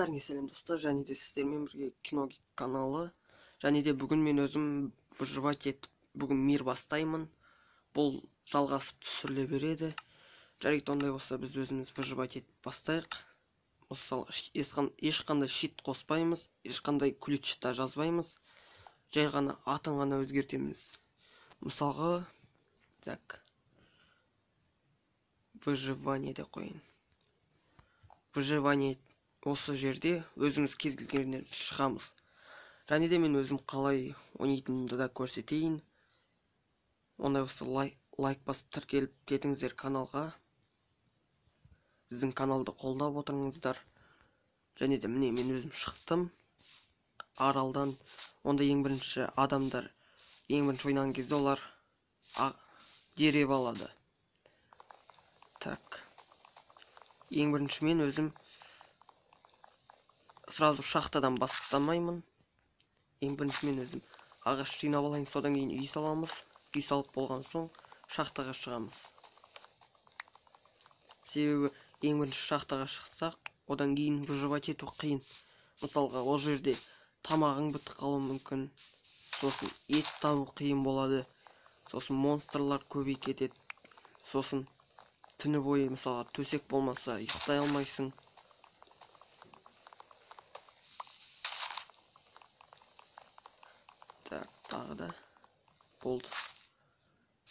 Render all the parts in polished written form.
бәріңе сәлем достар, және де сіздермен бірге Киногик каналы. Және де бүгін мен өзім выживать етіп, бүгін мир бастаймын. Бұл жалғасып түсіріле береді. Жарайды, ондай болса біз өзіміз выживать етіп бастайық. Мысалы, ешқандай щит қоспаймыз, ешқандай ключ та жазбаймыз. Жай ғана атын ғана өзгертеміз. Мысалға, так, выживание де қойын. Выживание осы жерде өзіміз кез келгеннен шығамыз. Және де мен өзім қалай ойнайтынымды да көрсетейін. Ондай болса лайк басып тіркеліп кетіңіздер каналға. Біздің каналды қолдап отырыңыздар. Және де міне мен өзім шықтым аралдан. Онда ең бірінші адамдар ең бірінші ойнаған кезде олар дерев алады. Так. Ең бірінші мен өзім сразу шахтадан бастамаймын. Ең бірінші мен өзім ағаш жинап алайын, содан кейін үй саламыз. Үй салып болған соң шахтаға шығамыз. Себебі ең бірінші шахтаға шықсақ, одан кейін выживать ету қиын. Мысалға, ол жерде тамағың бітіп қалуы мүмкін. Сосын ет табу қиын болады. Сосын монстрлар көбейіп кетеді. Сосын түні бойы мысалға төсек болмаса ұйықтай алмайсың. Так, тағы да болды.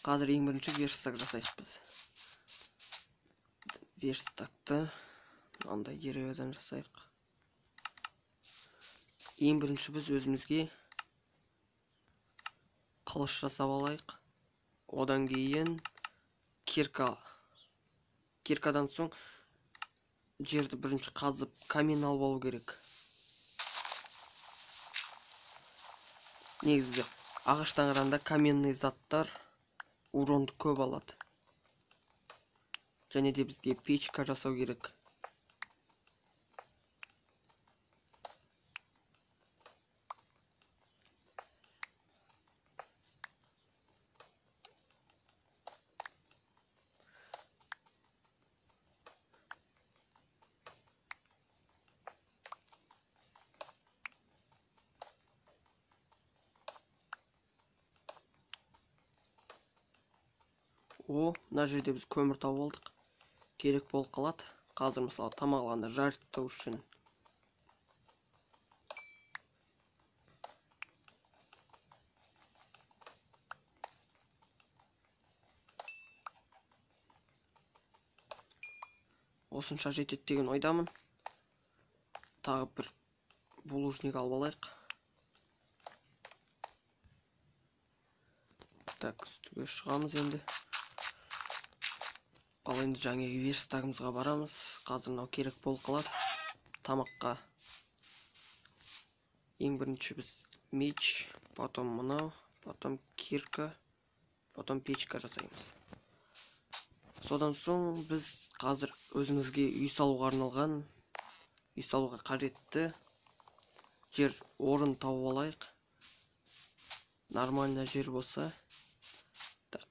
Қазір ең бірінші верстак жасайық біз. Верстакты мынандай деревядан жасайық. Ең бірінші біз өзімізге қылыш жасап алайық. Одан кейін кирка. Киркадан соң жерді бірінші қазып камень алып алу керек. Негізі ағаштан қарағанда каменный заттар уронды көп алады. Және де бізге печка жасау керек. Мына жерде біз көмір тауып алдық. Керек болып қалады. Қазір мысалы тамақ алғанда жарықтау үшін. Осынша жетеді деген ойдамын. Тағы бір булыжник алып алайық. Так, үстіге шығамыз енді. Ал енді жаңағы верстагымызға барамыз. Қазір мынау керек болып қалады. Тамаққа. Ең бірінші біз меч, потом мынау, потом кирка, потом печка жасаймыз. Содан соң біз қазір өзімізге үй салуға арналған, үй салуға қажетті жер орын тауып алайық. Нормально жер болса.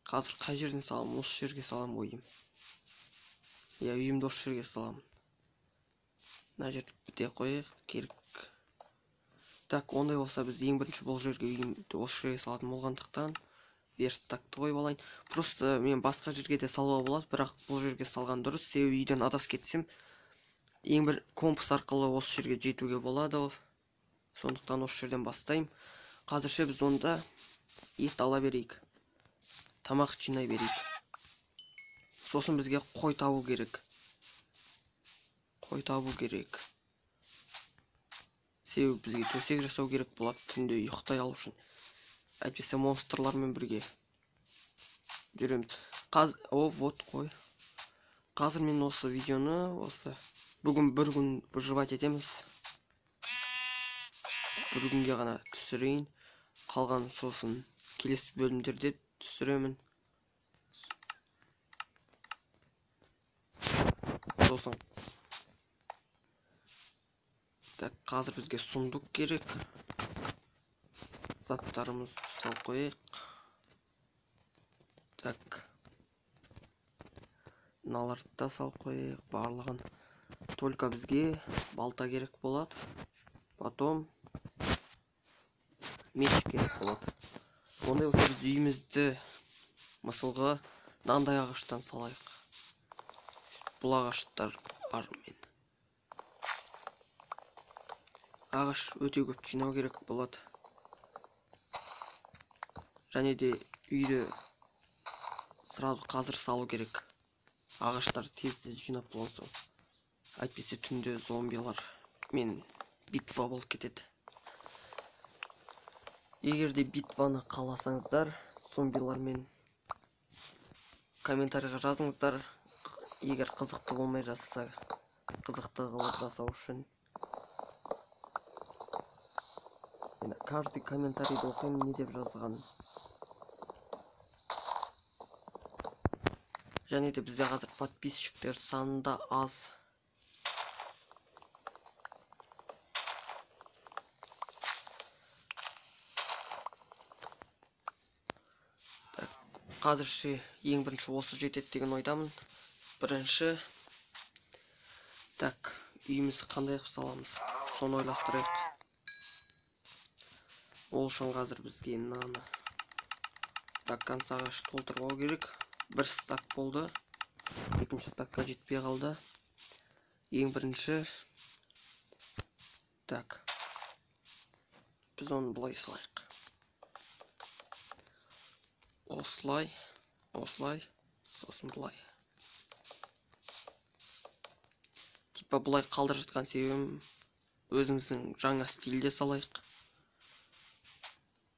Қазір қай жерден салам? Осы жерге салам ойым. Я үйімді осы жерге салам. Мына жерді біте қойық, керек. Так, ондай болса біз ең бірінші бұл жерге үйімді осы жерге салатын болғандықтан верстакты қойып алайын. Просто мен басқа жерге де салуға болады, бірақ бұл жерге салған дұрыс. Себебі үйден адасып кетсем, ең бір компас арқылы осы жерге жетуге болады. Сондықтан осы жерден бастаймын. Қазірше біз онда ет ала берейік. Тамақ жинай берейік. Сосын бізге қой табу керек. Қой табу керек. Себебі бізге төсек жасау керек болады түнде ұйықтай алу үшін. Әйтпесе монстрлармен бірге жүреміз. Вот қой. Қазір мен осы видеоны бүгін бір күн выживать етеміз. Бір күнге ғана түсірейін. Қалған сосын келесі бөлімдерде түсіремін. Сосын. Так, қазір бізге сундук керек. Заттарымыз сал қойық. Так. Мыналарды да сал қойық барлығын. только бізге балта керек болады, потом меч керек болады. Ондай болса біз үйімізді мысалға мынандай ағаштан салайық. Бұл ағаштар бар мен. Ағаш өте көп жинау керек болады. Және де үйді сразу қазір салу керек. Ағаштар тез жинап болған соң. Әйтпесе түнде зомбилар мен битва болып кетеді. Егер де битваны қаласаңыздар, зомбилармен комментарийға жазыңыздар. Егер қызықты болмай жатса, қызықты қылып жасау үшін. Мен каждый комментарийді оқимын, не деп жазған. Және де бізде қазір подписчиктер санында аз. Қазірше ең бірінші осы жетеді деген ойдамын. Бірінші. Так, үйімізді қандай қылып саламыз? Соны ойластырайық. Ол үшін қазір бізге мынаны до конца ағаш толтырып керек. Бір стак болды. Екінші стакқа жетпей қалды. Ең бірінші. Так. Біз оны бұлай салайық. Осылай, сосын бұлай. Типа бұлай қалдырып жатқан себебім өзіңіздің жаңа стильде салайық.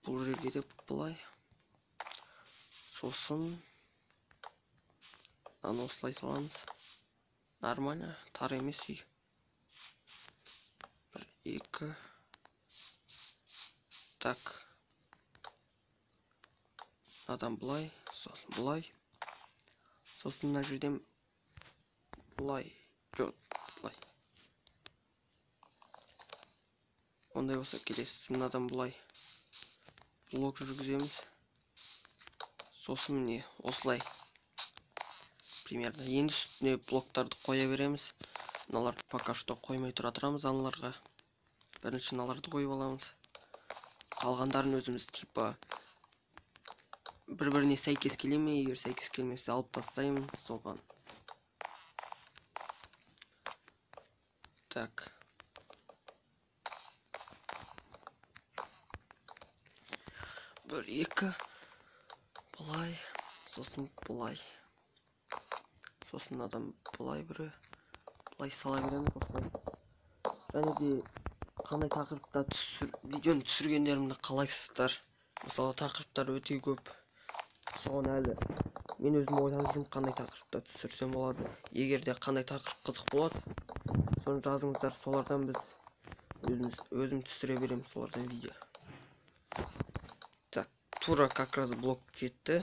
Бұл жерге де бұлай. Сосын осылай саламыз. Нормально, тар емес үй. 1, 2. Так. Адам бұлай, сосын бұлай. Сосын мына жерден бұлай, жоқ, бұлай. Ондай болса келесі мынадан бұлай блок жүргіземіз. Сосын міне осылай. Примерно енді үстіне блоктарды қоя береміз. Мыналарды пока что қоймай тұра тұрамыз аналарға. Бірінші мыналарды қойып аламыз. Қалғандарын өзіміз типа бір-біріне сәйкес келе ме? Егер сәйкес келмесе алып тастаймын соған. Так. Бір, екі. Бұлай. Сосын бұлай. Сосын адам бұлай бірі. Бұлай сала береміз осылай. Және де қандай тақырыпта видеоны түсіргендерімді қалайсыздар? Мысалы тақырыптар өте көп. Соған әлі мен өзім ойланып жүрмін қандай тақырыпта түсірсем болады. Егер де қандай тақырып қызық болады, соны жазыңыздар, солардан біз өзім түсіре беремін солардан видео. Так, тура как раз блок жетті.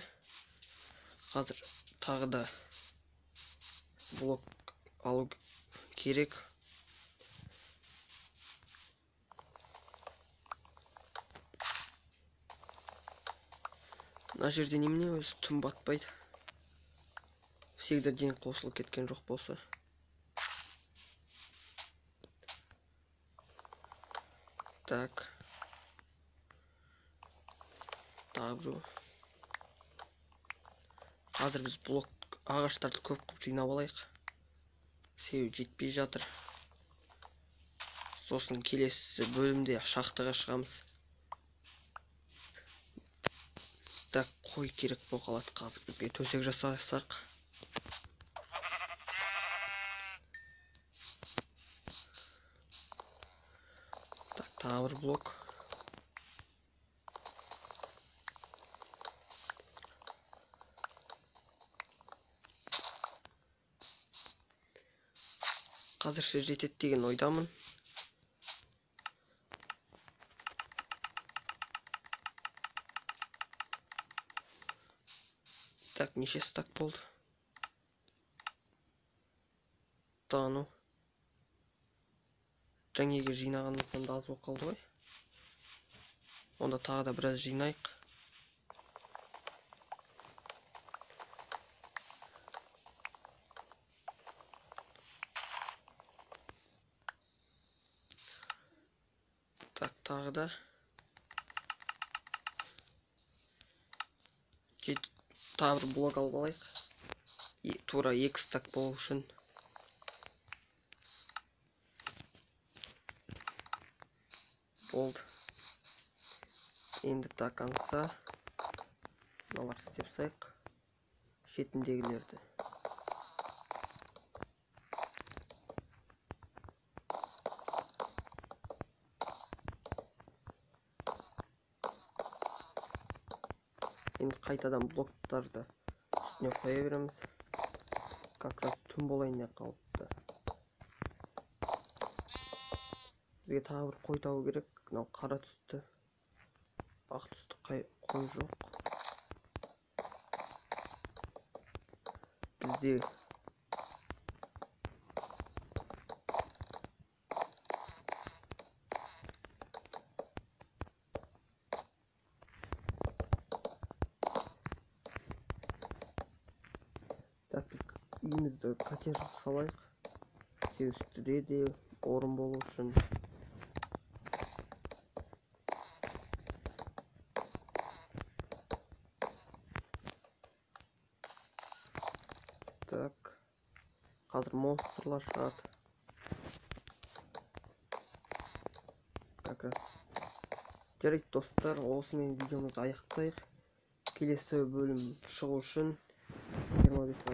Қазір тағы да блок алу керек. Мына жерде немене өзі түн батпайды. Всегда день қосылып кеткен жоқ болса. Так. Тағы қазір біз блок ағаштарды көп жинап алайық. Себебі жетпей жатыр. Сосын келесі бөлімде шахтаға шығамыз. Так, қой керек болып қалады. Қазір бізге төсек жасасақ. Так, тағы бір блок. Қазірше жетеді деген ойдамын. Так, неше стак болды? Тану. Жаңеге жинағанымыздан да аз болып қалды ғой. Онда тағы да біраз жинайық. тағы да. Тағы бір блок алып алайық. Тура 2 стак болу үшін. Болды. Енді до конца мыналар істеп тастайық. Шетіндегілерді. Енді қайтадан блоктарды үстіне қоя береміз. Как раз түн болайын деп қалыпты. Бізге тағы бір қой табу керек. Мынау қара түсті. Ақ түсті қой жоқ. Бізде үйімізді котеж салайық. Үстіде де орын болу үшін. Так. Қазір монстрлар шығады. Жарайды достар, осымен видеомызды аяқтайық. Келесі бөлім шығу үшін 25